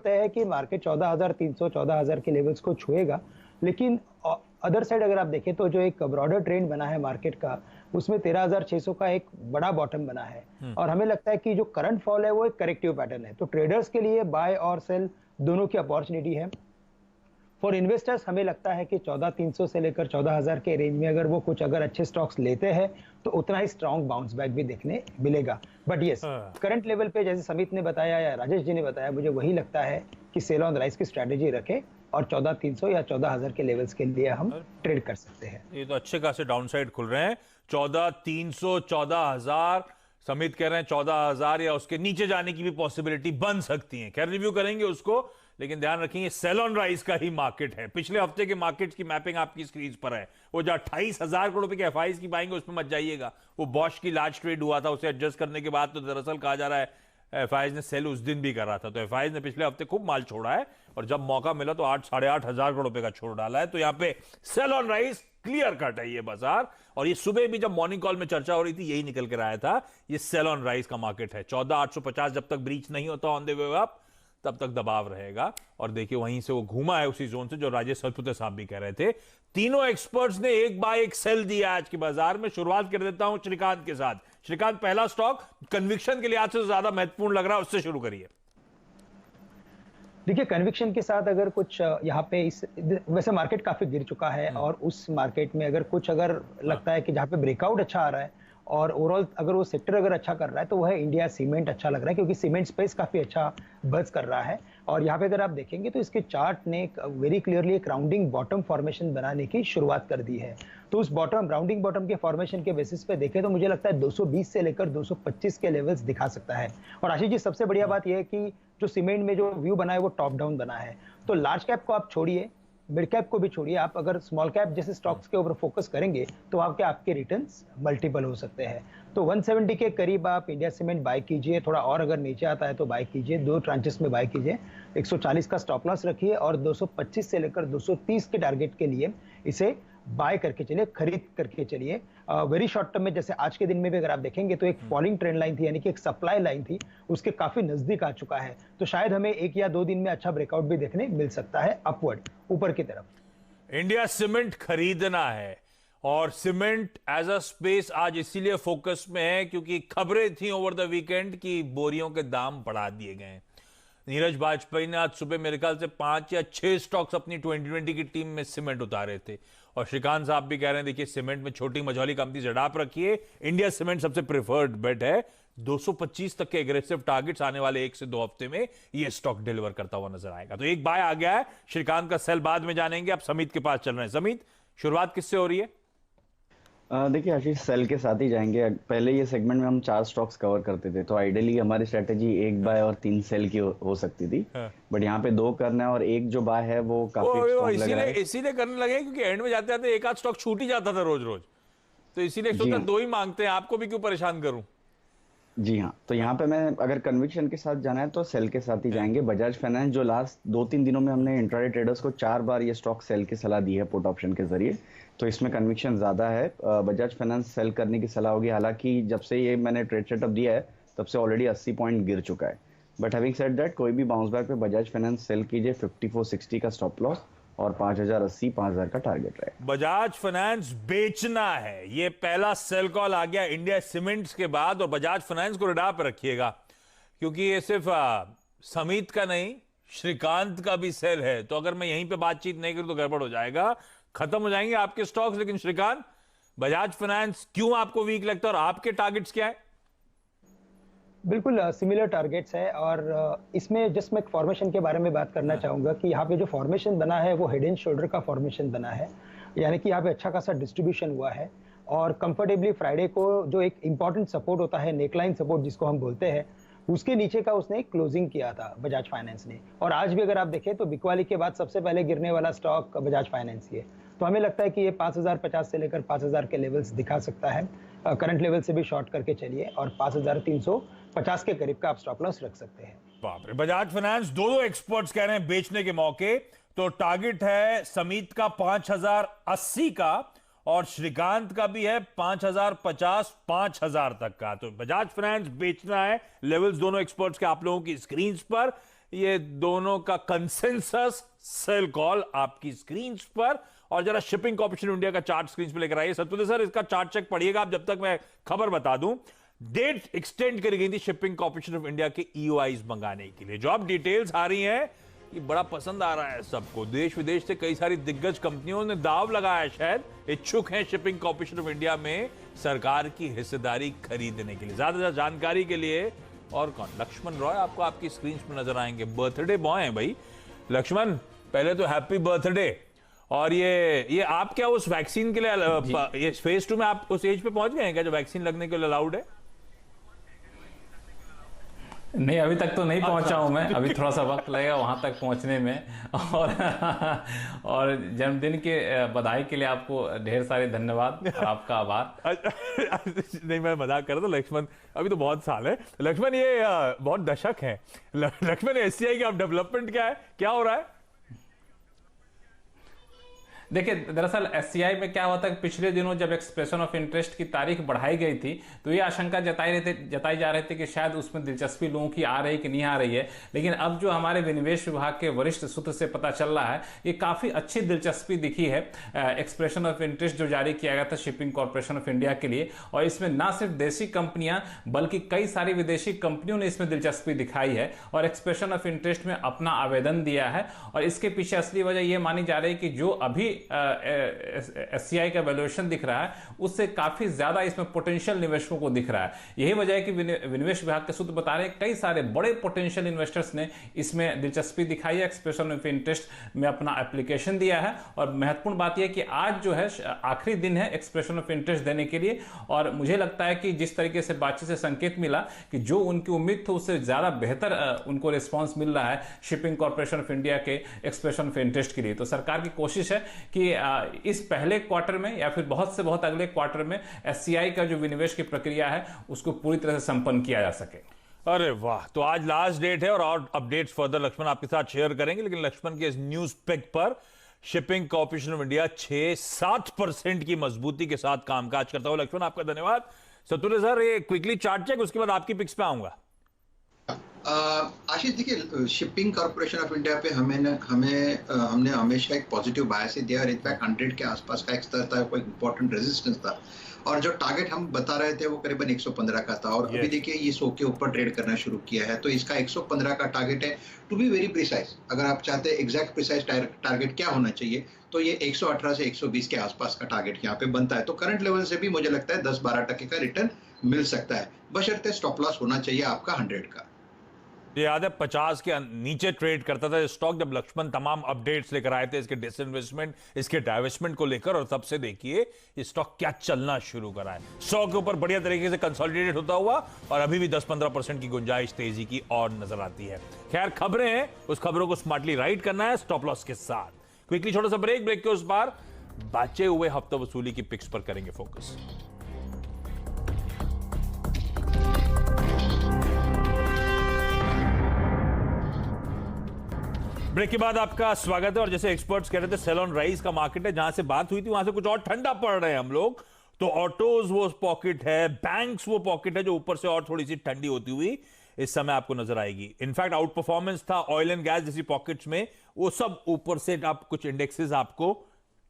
तय है कि मार्केट 14,300 14,000 के लेवल्स को छुएगा, लेकिन अदर साइड अगर आप देखें तो जो एक ब्रॉडर ट्रेंड बना है मार्केट का, उसमें 13,600 का एक बड़ा बॉटम बना है और हमें लगता है कि जो करंट फॉल है वो एक करेक्टिव पैटर्न है। तो ट्रेडर्स के लिए बाय और सेल दोनों की अपॉर्चुनिटी है। फॉर इन्वेस्टर्स हमें लगता है कि 14,300 से लेकर 14,000 के रेंज में अगर वो कुछ अगर अच्छे स्टॉक्स लेते हैं तो उतना ही स्ट्रॉन्ग बाउंस बैक भी देखने मिलेगा। बट यस, करंट लेवल पे जैसे समित ने बताया या राजेश जी ने बताया, मुझे वही लगता है कि सेल ऑन राइज की स्ट्रेटेजी रखें और 14,300 या 14,000 के लेवल्स के लिए हम ट्रेड कर सकते हैं। ये तो अच्छे खासे डाउन साइड खुल रहे हैं। 14,300 14,000, समित कह रहे हैं 14,000 या उसके नीचे जाने की भी पॉसिबिलिटी बन सकती है। खैर रिव्यू करेंगे उसको, लेकिन ध्यान रखेंगे सेल ऑन राइज का ही मार्केट है। पिछले हफ्ते के मार्केट की मैपिंग आपकी स्क्रीन पर है। वो जो 28,000 करोड़ रुपए के एफआईज की बाइंग उसमें मत जाइएगा। वो बॉश की लार्ज ट्रेड हुआ था, उसे एडजस्ट करने के बाद तो दरअसल कहा जा रहा है एफआईज ने सेल उस दिन भी करा था। तो एफआईज ने पिछले हफ्ते खूब माल छोड़ा है और जब मौका मिला तो 8-8,500 करोड़ रुपए का छोड़ डाला है। तो यहां पे sell on rise clear cut है ये बाजार। और ये सुबह भी जब मॉर्निंग कॉल में चर्चा हो रही थी यही निकल कर आया था, ये सेल ऑन राइज का मार्केट है। 14,850 जब तक ब्रीच नहीं होता ऑन द वे अप तब तक दबाव रहेगा। और देखिए वहीं से वो घूमा है उसी जोन से जो राजेश सचपुते साहब भी कह रहे थे। तीनों एक्सपर्ट्स ने एक बाय एक सेल दिया आज के बाजार में। शुरुआत कर देता हूं श्रीकांत के साथ। श्रीकांत, पहला स्टॉक कन्विक्शन के लिहाज से ज्यादा महत्वपूर्ण लग रहा है, उससे शुरू करिए। देखिए, कन्विक्शन के साथ अगर कुछ यहाँ पे इस वैसे मार्केट काफी गिर चुका है और उस मार्केट में अगर कुछ अगर लगता है कि जहाँ पे ब्रेकआउट अच्छा आ रहा है और ओवरऑल अगर वो सेक्टर अगर अच्छा कर रहा है तो वह इंडिया सीमेंट अच्छा लग रहा है, क्योंकि सीमेंट स्पेस काफी अच्छा बज कर रहा है। और यहाँ पे अगर आप देखेंगे तो इसके चार्ट ने वेरी क्लियरली एक राउंडिंग बॉटम फॉर्मेशन बनाने की शुरुआत कर दी है। तो उस बॉटम राउंडिंग बॉटम के फॉर्मेशन के बेसिस पे देखें तो मुझे लगता है 220 से लेकर 225 के लेवल्स दिखा सकता है। और आशीष जी, सबसे बढ़िया बात यह है कि जो सीमेंट में जो व्यू बना है वो टॉप डाउन बना है। तो लार्ज कैप को आप छोड़िए, मिड कैप को भी छोड़िए, आप अगर स्मॉल कैप जैसे स्टॉक्स के ऊपर फोकस करेंगे तो आपके रिटर्न्स मल्टीपल हो सकते हैं। तो 170 के करीब आप इंडिया सीमेंट बाय कीजिए, थोड़ा और अगर नीचे आता है तो बाय कीजिए, 2 ट्रांचेस में बाय कीजिए। 140 का स्टॉप लॉस रखिए और 225 से लेकर 230 के टारगेट के लिए इसे बाय करके चलिए, खरीद करके चलिए। वेरी शॉर्ट टर्म में जैसे आज के दिन में भी अगर आप देखेंगे तो एक फॉलिंग ट्रेंड लाइन थी, यानी कि एक सप्लाई लाइन थी, उसके काफी नजदीक आ चुका है। तो शायद हमें 1 या 2 दिन में अच्छा ब्रेकआउट भी देखने मिल सकता है अपवर्ड, ऊपर की तरफ। इंडिया सीमेंट खरीदना है और सीमेंट एज अ स्पेस आज इसीलिए फोकस में है क्योंकि खबरें थी ओवर द वीकेंड की बोरियों के दाम बढ़ा दिए गए। नीरज वाजपेयी ने आज सुबह मेरे ख्याल से 5 या 6 स्टॉक्स अपनी 2020 की टीम में सीमेंट उतारे थे। और श्रीकांत साहब भी कह रहे हैं देखिए सीमेंट में छोटी मझौली कंपनी अडाप्ट रखिए, इंडिया सीमेंट सबसे प्रेफर्ड बेट है। 225 तक के एग्रेसिव टारगेट्स आने वाले 1 से 2 हफ्ते में ये स्टॉक डिलीवर करता हुआ नजर आएगा। तो एक बाय आ गया है, श्रीकांत का सेल बाद में जानेंगे। अब समित के पास चल रहे हैं। समित, शुरुआत किससे हो रही है? देखिए आशीष, सेल के साथ ही जाएंगे। पहले ये सेगमेंट में हम 4 स्टॉक्स कवर करते थे, तो आइडियली हमारी स्ट्रेटेजी 1 बाय और 3 सेल की हो सकती थी। बट यहाँ पे 2 करना है और 1 जो बाय है वो काफी स्ट्रॉन्ग लग रहा है। इसीलिए करने लगे क्योंकि एंड में जाते जाते एक आध स्टॉक छूट ही जाता था रोज रोज, तो इसीलिए सोचा 2 ही मांगते हैं, आपको भी क्यों परेशान करूं। जी हाँ, तो यहाँ पे मैं अगर कन्विक्शन के साथ जाना है तो सेल के साथ ही जाएंगे। बजाज फाइनेंस, जो लास्ट 2-3 दिनों में हमने इंट्राडे ट्रेडर्स को 4 बार ये स्टॉक सेल की सलाह दी है पुट ऑप्शन के जरिए, तो इसमें कन्विक्शन ज्यादा है। बजाज फाइनेंस सेल करने की सलाह होगी। हालांकि जब से ये मैंने ट्रेड सेटअप दिया है तब से ऑलरेडी 80 पॉइंट गिर चुका है। बट हैविंग सेड दैट, कोई भी बाउंस बैक पे बजाज फाइनेंस सेल कीजिए। 5460 का स्टॉप लॉस और 5,080 5,000 का टारगेट रहे। बजाज फाइनेंस बेचना है, ये पहला सेल कॉल आ गया इंडिया सीमेंट्स के बाद। और बजाज फाइनेंस को रडार पर रखिएगा क्योंकि ये सिर्फ समित का नहीं, श्रीकांत का भी सेल है। तो अगर मैं यहीं पे बातचीत नहीं करूं तो गड़बड़ हो जाएगा, खत्म हो जाएंगे आपके स्टॉक्स। लेकिन श्रीकांत, बजाज फाइनेंस क्यों आपको वीक लगता है और आपके टारगेट्स क्या है? बिल्कुल सिमिलर टारगेट्स है और इसमें जस्ट मैं फॉर्मेशन के बारे में बात करना चाहूंगा कि यहाँ पे जो फॉर्मेशन बना है वो हेड एंड शोल्डर का फॉर्मेशन बना है, यानी कि यहाँ पे अच्छा खासा डिस्ट्रीब्यूशन हुआ है और कंफर्टेबली फ्राइडे को जो एक इंपॉर्टेंट सपोर्ट होता है, नेकलाइन सपोर्ट जिसको हम बोलते हैं, उसके नीचे का उसने क्लोजिंग किया था बजाज फाइनेंस ने। और आज भी अगर आप देखें तो बिकवाली के बाद सबसे पहले गिरने वाला स्टॉक बजाज फाइनेंस ही है। तो हमें लगता है कि ये 5,050 से लेकर 5,000 के लेवल्स दिखा सकता है। करंट लेवल से भी शॉर्ट करके चलिए और 5,350 के करीब का आप स्टॉप लॉस रख सकते हैं। बाप रे, बजाज फाइनेंस दो एक्सपर्ट्स कह रहे हैं बेचने के मौके। तो टारगेट है समीत का 5,080 का और श्रीकांत का भी है 5,050 5,000 तक का। तो बजाज फाइनेंस बेचना है, लेवल्स दोनों एक्सपर्ट्स के आप लोगों की स्क्रीन पर। ये दोनों का कंसेंसस सेल कॉल आपकी स्क्रीन पर, और जरा शिपिंग कॉर्पोरेशन इंडिया का चार्ट स्क्रीन पर लेकर आइए। सतपुर सर, इसका चार्ट चेक पढ़िएगा आप, जब तक मैं खबर बता दूं। डेट एक्सटेंड करी गई थी शिपिंग कॉर्पोरेशन ऑफ इंडिया के ईओआईज मंगाने के लिए। जो अब डिटेल्स आ रही हैं ये बड़ा पसंद आ रहा है सबको। देश विदेश से कई सारी दिग्गज कंपनियों ने दाव लगाया, शायद इच्छुक हैं शिपिंग कॉर्पोरेशन ऑफ इंडिया में सरकार की हिस्सेदारी खरीदने के लिए। ज्यादा जानकारी के लिए और कौन, लक्ष्मण रॉय आपको आपकी स्क्रीन पर नजर आएंगे। बर्थडे बॉय हैं भाई लक्ष्मण, पहले तो हैप्पी बर्थडे। और ये आप क्या उस वैक्सीन के लिए ये फेज 2 में आप उस एज पे पहुंच गए हैं क्या जो वैक्सीन लगने के लिए अलाउड है? नहीं, अभी तक तो नहीं पहुंचा हूं मैं, अभी थोड़ा सा वक्त लगेगा वहां तक पहुंचने में। और जन्मदिन के बधाई के लिए आपको ढेर सारे धन्यवाद और आपका आभार। नहीं, मैं मजाक कर रहा था लक्ष्मण, अभी तो बहुत साल है। लक्ष्मण ये बहुत दशक है। लक्ष्मण एससीआई का डेवलपमेंट क्या है, क्या हो रहा है? देखिए, दरअसल एससीआई में क्या हुआ था कि पिछले दिनों जब एक्सप्रेशन ऑफ इंटरेस्ट की तारीख बढ़ाई गई थी तो ये आशंका जताई जा रही थी कि शायद उसमें दिलचस्पी लोगों की आ रही कि नहीं आ रही है। लेकिन अब जो हमारे विनिवेश विभाग के वरिष्ठ सूत्र से पता चल रहा है, ये काफ़ी अच्छी दिलचस्पी दिखी है एक्सप्रेशन ऑफ इंटरेस्ट जो जारी किया गया था शिपिंग कॉर्पोरेशन ऑफ इंडिया के लिए। और इसमें ना सिर्फ देशी कंपनियां बल्कि कई सारी विदेशी कंपनियों ने इसमें दिलचस्पी दिखाई है और एक्सप्रेशन ऑफ इंटरेस्ट में अपना आवेदन दिया है। और इसके पीछे असली वजह यह मानी जा रही है कि जो अभी एससीआई का वैल्यूएशन दिख रहा है उससे काफी ज्यादा इसमें पोटेंशियल निवेशकों को दिख रहा है। यही वजह है कि विनिवेश विभाग के सूत्र बता रहे हैं कई सारे बड़े पोटेंशियल इन्वेस्टर्स ने इसमें दिलचस्पी दिखाई है, एक्सप्रेशन ऑफ इंटरेस्ट में अपना एप्लीकेशन दिया है। और महत्वपूर्ण बात यह कि आज जो है आखिरी दिन है एक्सप्रेशन ऑफ इंटरेस्ट देने के लिए। और मुझे लगता है कि जिस तरीके से बातचीत से संकेत मिला कि जो उनकी उम्मीद थी उससे ज्यादा बेहतर उनको रिस्पॉन्स मिल रहा है शिपिंग कॉर्पोरेशन ऑफ इंडिया के एक्सप्रेशन ऑफ इंटरेस्ट के लिए। तो सरकार की कोशिश है कि इस पहले क्वार्टर में या फिर बहुत से बहुत अगले क्वार्टर में एससीआई का जो विनिवेश की प्रक्रिया है उसको पूरी तरह से संपन्न किया जा सके। अरे वाह, तो आज लास्ट डेट है और अपडेट्स फर्दर लक्ष्मण आपके साथ शेयर करेंगे। लेकिन लक्ष्मण के इस न्यूज पिक पर शिपिंग कॉर्पोरेशन ऑफ इंडिया 6-7% की मजबूती के साथ कामकाज करता हुआ। लक्ष्मण आपका धन्यवाद। सतुल्य सर, ये क्विकली चार्ट चेक, उसके बाद आपकी पिक्स पे आऊंगा। आशीष, देखिए शिपिंग कॉर्पोरेशन ऑफ इंडिया पे हमने हमेशा एक पॉजिटिव बायस दिया और इनफैक्ट 100 के आसपास का एक स्तर था, कोई इंपॉर्टेंट रेजिस्टेंस था। और जो टारगेट हम बता रहे थे वो करीबन 115 का था और अभी देखिए ये 100 के ऊपर ट्रेड करना शुरू किया है। तो इसका 115 का टारगेट है। टू बी वेरी प्रिसाइज, अगर आप चाहते हैं एग्जैक्ट प्रिसाइज टारगेट क्या होना चाहिए तो ये 118 से 120 के आसपास का टारगेट यहाँ पे बनता है। तो करंट लेवल से भी मुझे लगता है 10-12% का रिटर्न मिल सकता है, बशर्ते स्टॉप लॉस होना चाहिए आपका 100 का। याद है 50 के नीचे ट्रेड करता था स्टॉक जब लक्ष्मण तमाम अपडेट्स लेकर आए थे इसके डिसइन्वेस्टमेंट, इसके डाइवेस्टमेंट को लेकर, और तब से देखिए ये स्टॉक क्या चलना शुरू करा है। 100 के ऊपर बढ़िया तरीके से कंसोलिडेटेड होता हुआ और अभी भी 10-15% की गुंजाइश तेजी की और नजर आती है। खैर, खबरें हैं, उस खबरों को स्मार्टली राइट करना है स्टॉप लॉस के साथ। क्विकली छोटा सा ब्रेक के उस बार बचे हुए हफ्ता वसूली की पिक्स पर करेंगे फोकस। ब्रेक के बाद आपका स्वागत है। और जैसे एक्सपर्ट्स कह रहे थे, सेल ऑन राइज का मार्केट है, जहां से बात हुई थी वहां से कुछ और ठंडा पड़ रहे हैं हम लोग। तो ऑटोज वो पॉकेट है, बैंक्स वो पॉकेट है जो ऊपर से और थोड़ी सी ठंडी होती हुई इस समय आपको नजर आएगी। इनफैक्ट आउट परफॉर्मेंस था ऑयल एंड गैस जैसी पॉकेट्स में, वो सब ऊपर से आप कुछ इंडेक्सेस आपको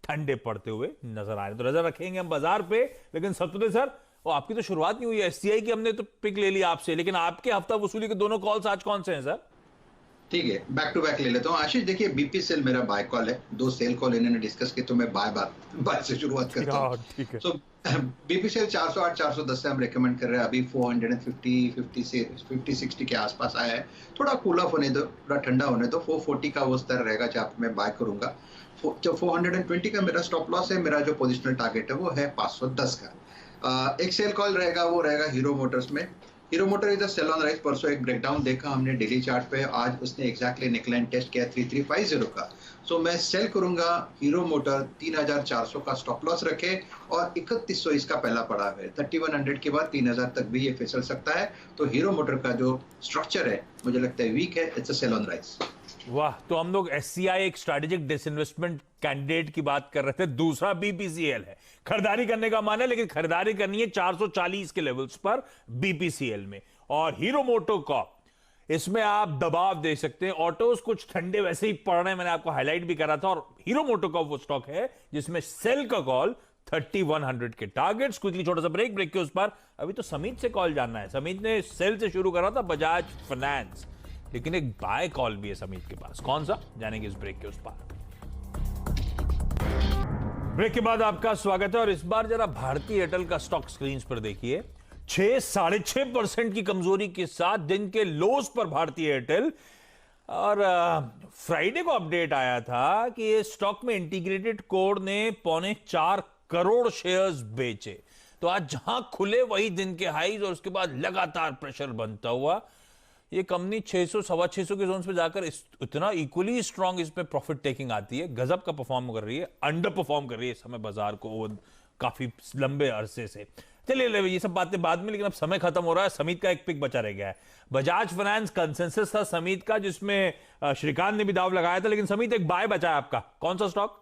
ठंडे पड़ते हुए नजर आ रहे हैं। तो नजर रखेंगे हम बाजार पे। लेकिन सतपुर सर, वो आपकी तो शुरुआत नहीं हुई है, एससीआई की हमने तो पिक ले लिया आपसे, लेकिन आपके हफ्ता वसूली के दोनों कॉल्स आज कौन से हैं सर? ठीक है, बैक टू बैक ले लेता हूँ। आशीष, देखिए बीपीसीएल मेरा बाय कॉल है, 2 सेल कॉल इन्होंने डिस्कस की तो मैं बाय से शुरुआत करता हूँ। तो बीपीसीएल 408-410 से हम रेकमेंड कर रहे हैं। अभी 450-50-60 के आसपास आया है। थोड़ा कूल ऑफ होने दो, थोड़ा ठंडा होने दो। 440 का वो स्तर रहेगा जहाँ पे मैं बाय करूंगा। जो 420 का मेरा स्टॉप लॉस है। मेरा जो पोजिशनल टारगेट है वो है 510 का। एक सेल कॉल रहेगा, वो रहेगा हीरो मोटर्स में। Hero Motor is a sell on rise. परसों एक ब्रेकडाउन देखा हमने डेली चार्ट पे, आज उसने एग्जैक्टली नेकलाइन टेस्ट किया 3350 का। सो मैं सेल करूंगा हीरो मोटर, 3400 का स्टॉप लॉस रखे और 3100 इसका पहला पड़ाव है। 3100 के बाद 3000 तक भी ये फिसल सकता है। तो हीरो मोटर का जो स्ट्रक्चर है मुझे लगता है वीक है, it's a sell on rise. वाह, तो हम लोग एससीआई एक स्ट्रेटेजिक डिसइन्वेस्टमेंट कैंडिडेट की बात कर रहे थे। दूसरा बीपीसीएल है। खरीदारी करने का मन है, लेकिन खरीदारी करनी है 440 के लेवल्स पर बीपीसीएल में। और हीरो मोटोकॉर्प इसमें आप दबाव दे सकते हैं। ऑटोज कुछ ठंडे वैसे ही पड़ रहे हैं, मैंने आपको हाईलाइट भी करा था। और हीरो मोटोकॉर्प वो स्टॉक है जिसमें सेल का कॉल 3100 के टारगेट्स। क्विकली छोटा सा ब्रेक के उस पर अभी तो समीत से कॉल जानना है। समीत ने सेल से शुरू करा था बजाज फाइनेंस, लेकिन एक बाय कॉल भी है समीत के पास। कौन सा, जानेंगे इस ब्रेक के उस पार। ब्रेक के बाद आपका स्वागत है। और इस बार जरा भारतीय एयरटेल का स्टॉक स्क्रीन पर देखिए। 6-6.5% की कमजोरी के साथ दिन के लोस पर भारतीय एयरटेल। और फ्राइडे को अपडेट आया था कि ये स्टॉक में इंटीग्रेटेड कोर ने 3.25 करोड़ शेयर्स बेचे। तो आज जहां खुले वही दिन के हाईज और उसके बाद लगातार प्रेशर बनता हुआ ये कंपनी 600 सवा 600 के जोन पे जाकर इतना इक्वली स्ट्रांग इसमें प्रॉफिट टेकिंग आती है। गजब का परफॉर्म कर रही है, अंडर परफॉर्म कर रही है इस समय बाजार को काफी लंबे अरसे से। चलिए ये सब बातें बाद में, लेकिन अब समय खत्म हो रहा है। समीत का एक पिक बचा रह गया है। बजाज फाइनेंस कंसेंसस था समीत का, जिसमें श्रीकांत ने भी दाव लगाया था, लेकिन समीत एक बाय बचा है आपका। कौन सा स्टॉक?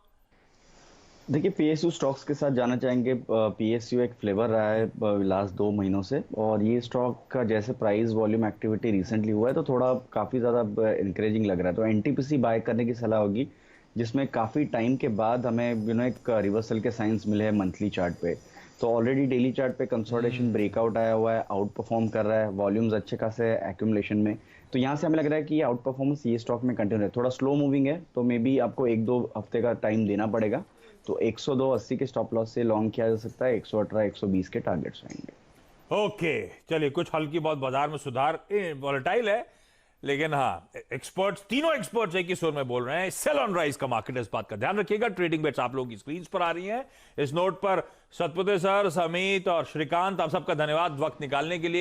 देखिए, पीएसयू स्टॉक्स के साथ जाना चाहेंगे। पीएसयू एक फ्लेवर रहा है लास्ट 2 महीनों से, और ये स्टॉक का जैसे प्राइस वॉल्यूम एक्टिविटी रिसेंटली हुआ है तो थोड़ा काफी ज्यादा इंकरेजिंग लग रहा है। तो एनटीपीसी बाय करने की सलाह होगी, जिसमें काफी टाइम के बाद हमें एक रिवर्सल के साइंस मिले हैं मंथली चार्ट पे। तो ऑलरेडी डेली चार्ट पे कंसोलिडेशन ब्रेकआउट आया हुआ है, आउट परफॉर्म कर रहा है, वॉल्यूम्स अच्छे खासे एक्यूमुलेशन में। तो यहाँ से हमें लग रहा है कि ये आउट परफॉर्मेंस ये स्टॉक में कंटिन्यू है। थोड़ा स्लो मूविंग है, तो मे बी आपको 1-2 हफ्ते का टाइम देना पड़ेगा। तो 102.80 के स्टॉप लॉस से लॉन्ग किया जा सकता है। 118-120 के टारगेट्स रहेंगे। ओके, चलिए कुछ हल्की बहुत बाजार में सुधार, वॉलेटाइल है, लेकिन हाँ एक्सपर्ट्स, तीनों एक्सपर्ट्स एक ही सुर में बोल रहे हैं सेल ऑन राइज का मार्केट है। इस बात का ध्यान रखिएगा। ट्रेडिंग बेट्स आप लोगों की स्क्रीन पर आ रही हैं। इस नोट पर सतपुते सर, समीत और श्रीकांत, आप सबका धन्यवाद वक्त निकालने के लिए।